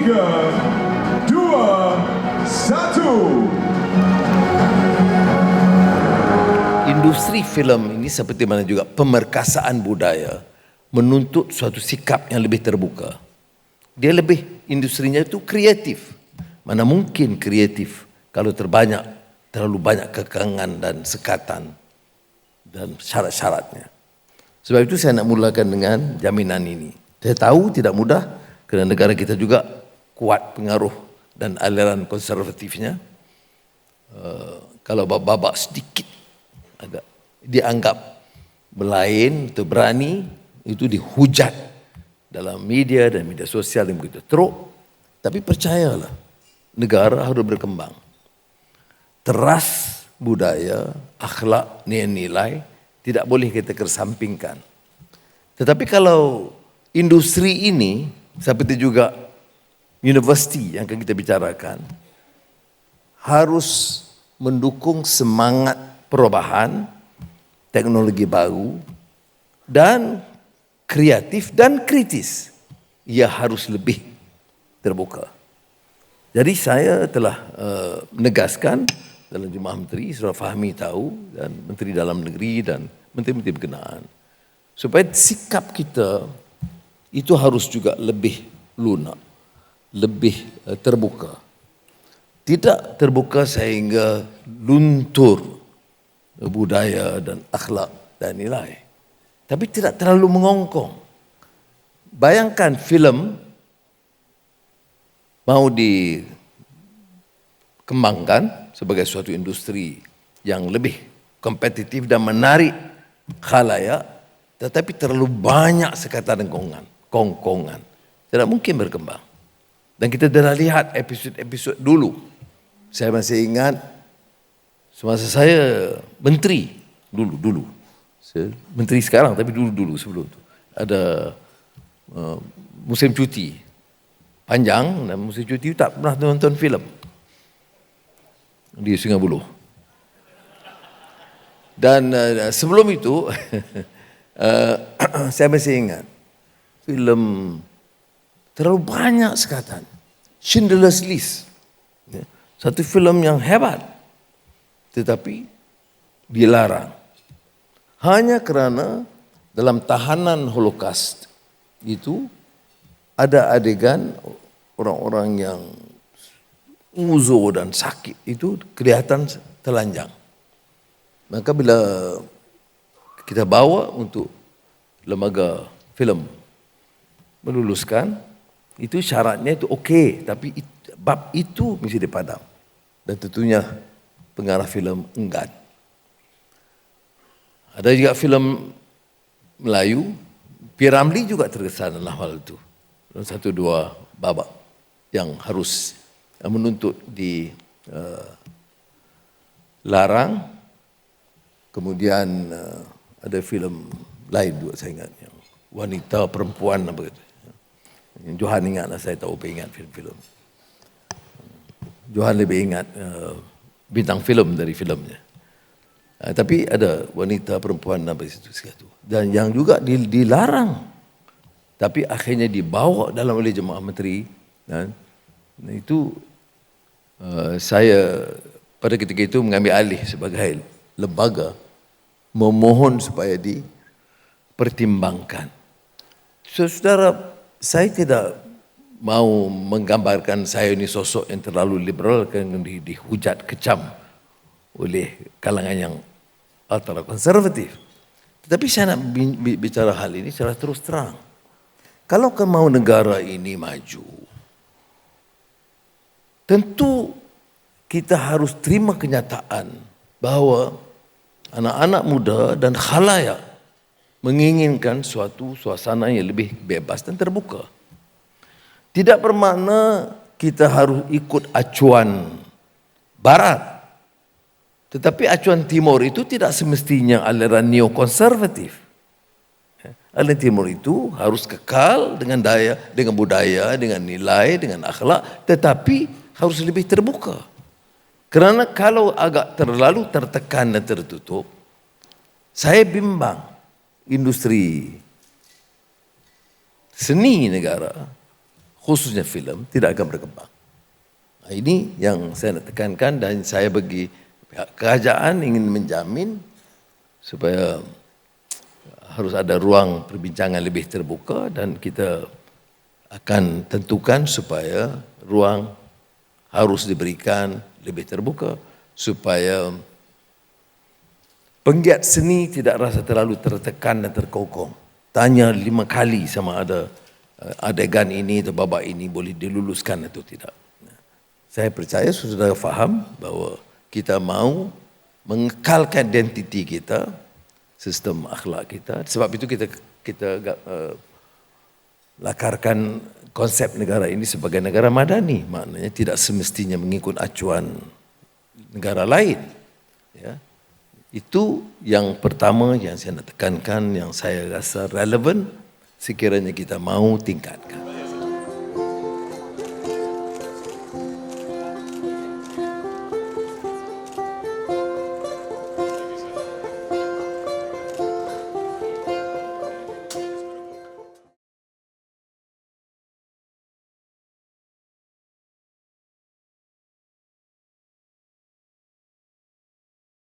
3, 2, 1. Industri filem ini seperti mana juga pemerkasaan budaya menuntut suatu sikap yang lebih terbuka. Dia industrinya itu kreatif. Mana mungkin kreatif kalau terlalu banyak kekangan dan sekatan dan syarat-syaratnya. Sebab itu saya nak mulakan dengan jaminan ini. Saya tahu tidak mudah kerana negara kita juga kuat pengaruh dan aliran konservatifnya. Kalau babak sedikit agak dianggap berlain atau berani, itu dihujat dalam media dan media sosial yang begitu teruk. Tapi percayalah, negara harus berkembang. Teras budaya, akhlak, nilai-nilai tidak boleh kita kesampingkan. Tetapi kalau industri ini seperti juga universiti yang akan kita bicarakan harus mendukung semangat perubahan, teknologi baru dan kreatif dan kritis. Ia harus lebih terbuka. Jadi saya telah menegaskan dalam Jemaah Menteri, Saudara Fahmi tahu, dan Menteri Dalam Negeri dan menteri-menteri berkenaan, supaya sikap kita itu harus juga lebih lunak, lebih terbuka. Tidak terbuka sehingga luntur budaya dan akhlak dan nilai. Tapi tidak terlalu mengongkong. Bayangkan filem mau dikembangkan sebagai suatu industri yang lebih kompetitif dan menarik khalayak, tetapi terlalu banyak sekatan kongkongan. Tidak mungkin berkembang. Dan kita dah lihat episod-episod dulu. Saya masih ingat semasa saya menteri dulu. Saya menteri sekarang tapi dulu sebelum itu. Ada musim cuti panjang dan musim cuti tak pernah nonton filem di Sungai Buloh. Dan sebelum itu saya masih ingat filem terlalu banyak sekatan. Schindler's List, satu filem yang hebat, tetapi dilarang hanya kerana dalam tahanan Holocaust itu ada adegan orang-orang yang uzur dan sakit itu kelihatan telanjang. Maka bila kita bawa untuk lembaga filem meluluskan, itu syaratnya itu okey, tapi bab itu mesti dipadam. Dan tentunya pengarah filem enggan. Ada juga filem Melayu, P. Ramlee juga terkesan dalam hal itu. Dan satu dua babak yang harus menuntut dilarang. Kemudian ada filem lain juga saya ingat, yang wanita perempuan apa gitu. Johan ingat, saya tak ingat filem-filem. Johan lebih ingat bintang filem dari filmnya. Tapi ada wanita perempuan apa itu. Dan yang juga dilarang, tapi akhirnya dibawa dalam oleh Jemaah Menteri. Dan itu saya pada ketika itu mengambil alih sebagai lembaga, memohon supaya dipertimbangkan. Saudara, saya tidak mau menggambarkan saya ini sosok yang terlalu liberal yang dihujat kecam oleh kalangan yang ultra konservatif. Tetapi saya nak bicara hal ini secara terus terang. Kalau mau negara ini maju, tentu kita harus terima kenyataan bahawa anak-anak muda dan khalayak menginginkan suatu suasana yang lebih bebas dan terbuka. Tidak bermakna kita harus ikut acuan Barat. Tetapi acuan Timur itu tidak semestinya aliran neokonservatif. Aliran Timur itu harus kekal dengan budaya, dengan nilai, dengan akhlak, tetapi harus lebih terbuka. Kerana kalau agak terlalu tertekan dan tertutup, saya bimbang industri seni negara, khususnya filem, tidak akan berkembang. Nah, ini yang saya nak tekankan dan saya bagi pihak kerajaan ingin menjamin supaya harus ada ruang perbincangan lebih terbuka dan kita akan tentukan supaya ruang harus diberikan lebih terbuka supaya penggiat seni tidak rasa terlalu tertekan dan terkokong. Tanya 5 kali sama ada adegan ini atau babak ini boleh diluluskan atau tidak. Saya percaya saudara faham bahawa kita mahu mengekalkan identiti kita, sistem akhlak kita. Sebab itu kita lakarkan konsep negara ini sebagai negara madani. Maknanya tidak semestinya mengikut acuan negara lain. Ya. Itu yang pertama yang saya nak tekankan, yang saya rasa relevan sekiranya kita mahu tingkatkan.